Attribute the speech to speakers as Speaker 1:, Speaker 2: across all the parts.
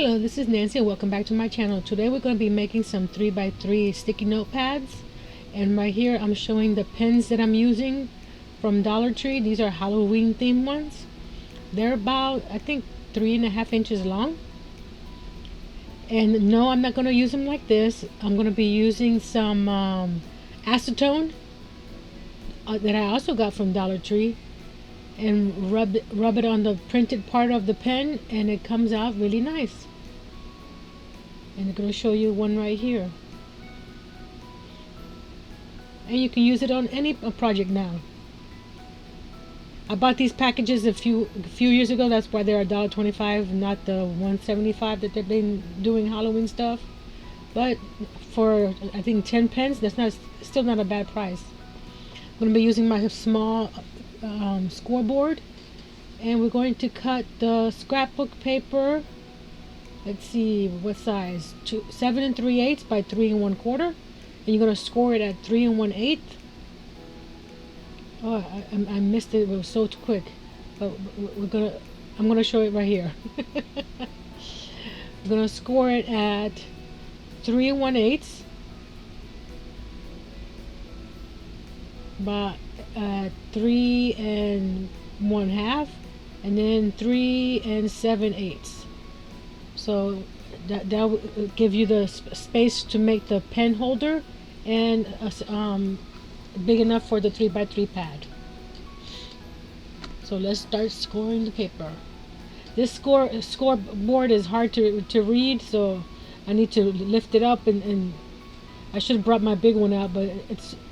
Speaker 1: Hello, this is Nancy and welcome back to my channel. Today we're going to be making some 3x3 sticky note pads, and right here I'm showing the pens that I'm using from Dollar Tree. These are Halloween themed ones. They're about, I think, 3.5 inches long. And no, I'm not going to use them like this. I'm going to be using some acetone that I also got from Dollar Tree, and rub it on the printed part of the pen, and it comes out really nice. And I'm going to show you one right here, and you can use it on any project now. I bought these packages a few years ago. That's why they're $1.25, not the $1.75 that they've been doing Halloween stuff. But for, I think, 10 pens, that's still not a bad price. I'm going to be using my small scoreboard, and we're going to cut the scrapbook paper. Let's see what size, 7 3/8 by 3 1/4, and you're going to score it at 3 1/8. Oh, I missed it. It was so quick, but I'm gonna show it right here. I'm gonna score it at 3 1/8 by 3 1/2, and then 3 7/8. So that will give you the space to make the pen holder and big enough for the 3x3 pad. So let's start scoring the paper. This scoreboard is hard to read, so I need to lift it up, and I should have brought my big one out, but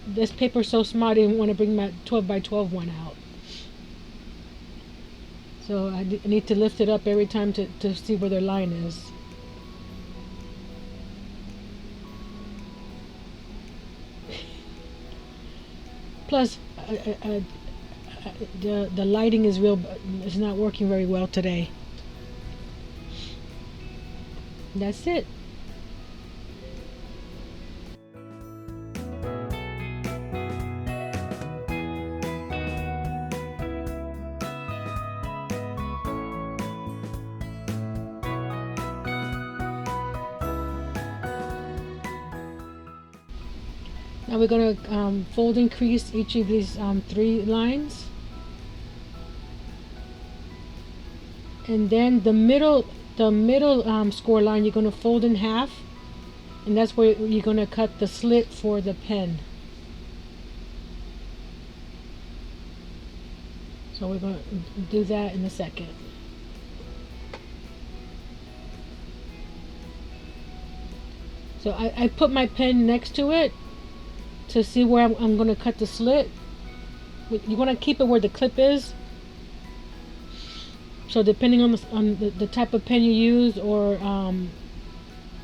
Speaker 1: this paper's so small I didn't want to bring my 12x12 one out. So I need to lift it up every time to see where their line is. Plus, the lighting is not working very well today. That's it. Now we're going to fold and crease each of these 3 lines, and then the middle score line you're going to fold in half, and that's where you're going to cut the slit for the pen. So we're going to do that in a second. So I put my pen next to it to see where I'm going to cut the slit. You want to keep it where the clip is. So depending on the type of pen you use, or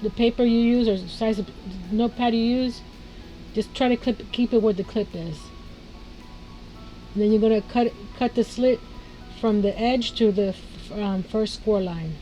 Speaker 1: the paper you use, or the size of notepad you use, just try to keep it where the clip is. And then you're going to cut the slit from the edge to the first score line.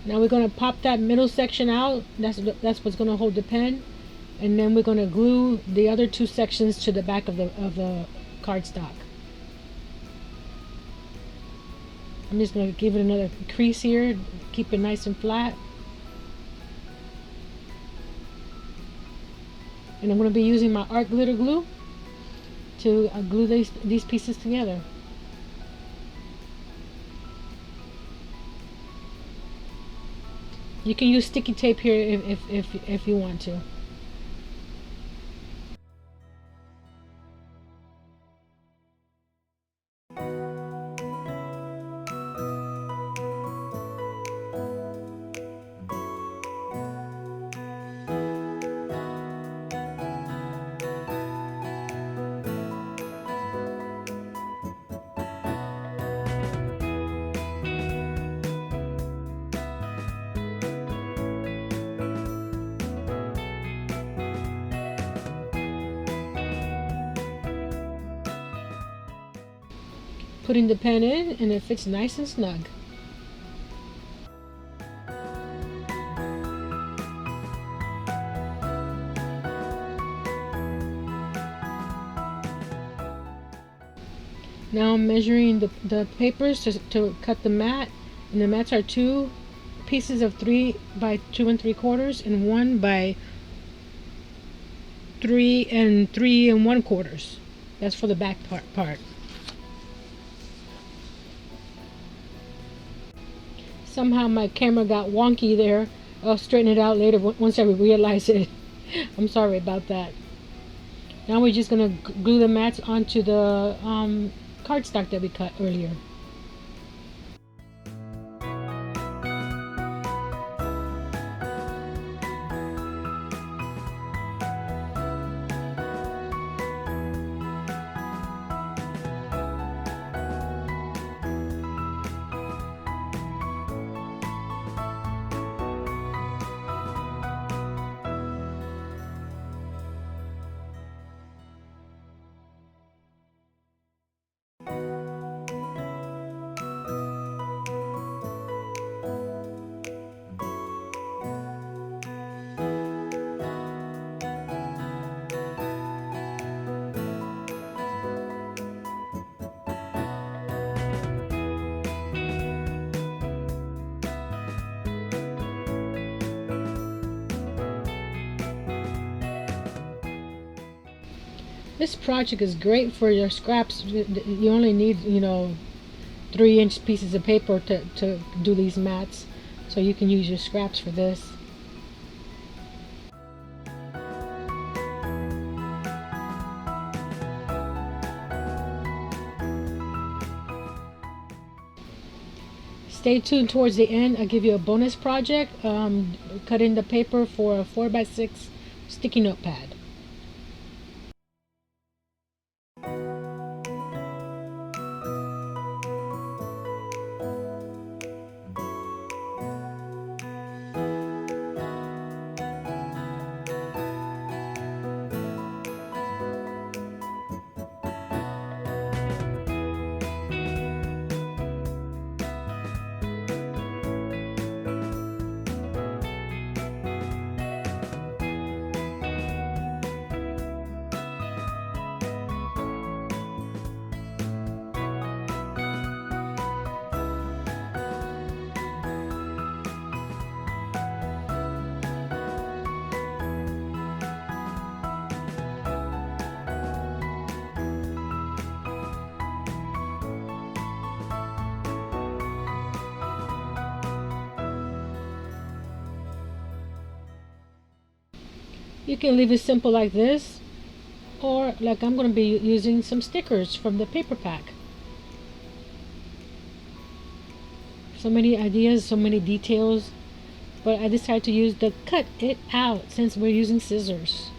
Speaker 1: Now we're going to pop that middle section out. That's what's going to hold the pen, and then we're going to glue the other 2 sections to the back of the cardstock. I'm just going to give it another crease here, keep it nice and flat. And I'm going to be using my art glitter glue to glue these pieces together. You can use sticky tape here if you want to. putting the pen in, and it fits nice and snug. Now I'm measuring the papers to cut the mat, and the mats are two pieces of 3 by 2 3/4 and 1 by 3 3 1/4. That's for the back part. Somehow my camera got wonky there. I'll straighten it out later once I realize it. I'm sorry about that. Now we're just gonna glue the mats onto the cardstock that we cut earlier. This project is great for your scraps. You only need, 3-inch pieces of paper to do these mats. So you can use your scraps for this. Stay tuned towards the end. I'll give you a bonus project. Cutting the paper for a 4x6 sticky note pad. You can leave it simple like this, or like I'm going to be using some stickers from the paper pack. So many ideas, so many details, but I decided to use the cut it out since we're using scissors.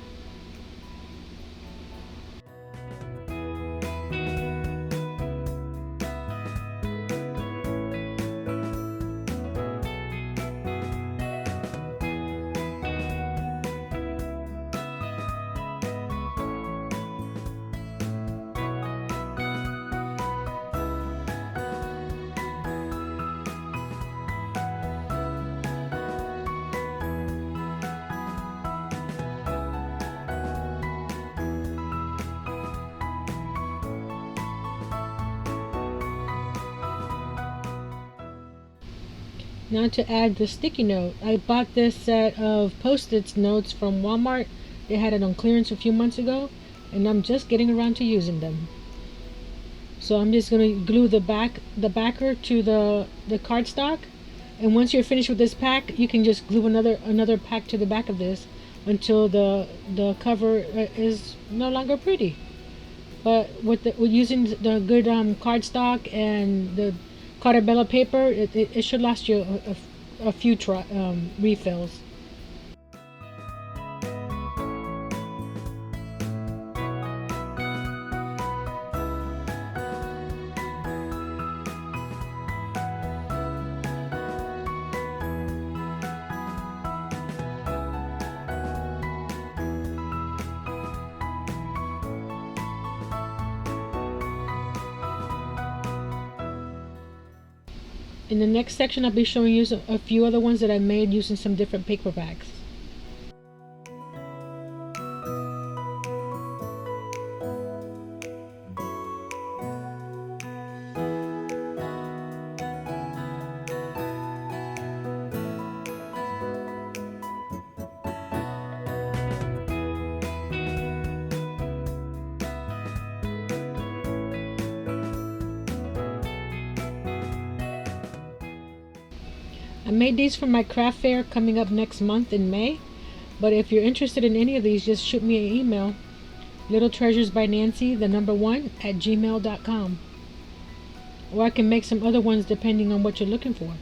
Speaker 1: Now to add the sticky note, I bought this set of Post-it notes from Walmart. They had it on clearance a few months ago, and I'm just getting around to using them. So I'm just going to glue the backer to the cardstock, and once you're finished with this pack, you can just glue another pack to the back of this until the cover is no longer pretty. But with using the good cardstock and the Cartabella paper, it should last you a few refills. In the next section, I'll be showing you a few other ones that I made using some different paperbacks. I made these for my craft fair coming up next month in May, but if you're interested in any of these, just shoot me an email, littletreasuresbynancy1 at gmail.com, or I can make some other ones depending on what you're looking for.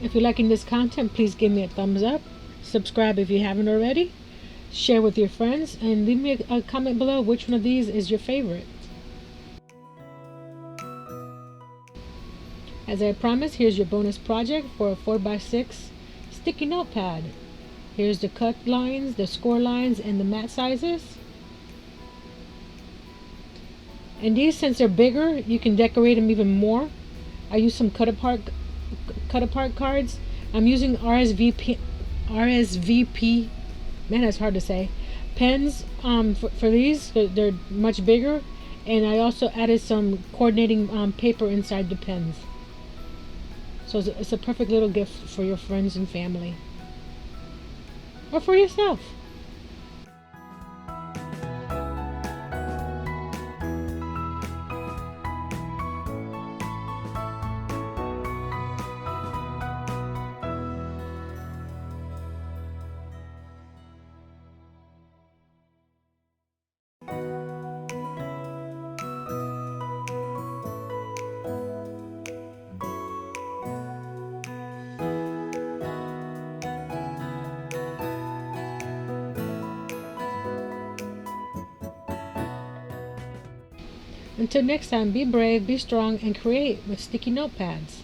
Speaker 1: If you're liking this content, please give me a thumbs up, subscribe if you haven't already, share with your friends, and leave me a comment below which one of these is your favorite. As I promised, here's your bonus project for a 4x6 sticky notepad. Here's the cut lines, the score lines, and the mat sizes. And these, since they're bigger, you can decorate them even more. I use some cut apart cards. I'm using RSVP, man, that's hard to say, pens for these. They're much bigger, and I also added some coordinating paper inside the pens. So it's a perfect little gift for your friends and family, or for yourself. Until next time, be brave, be strong, and create with sticky notepads.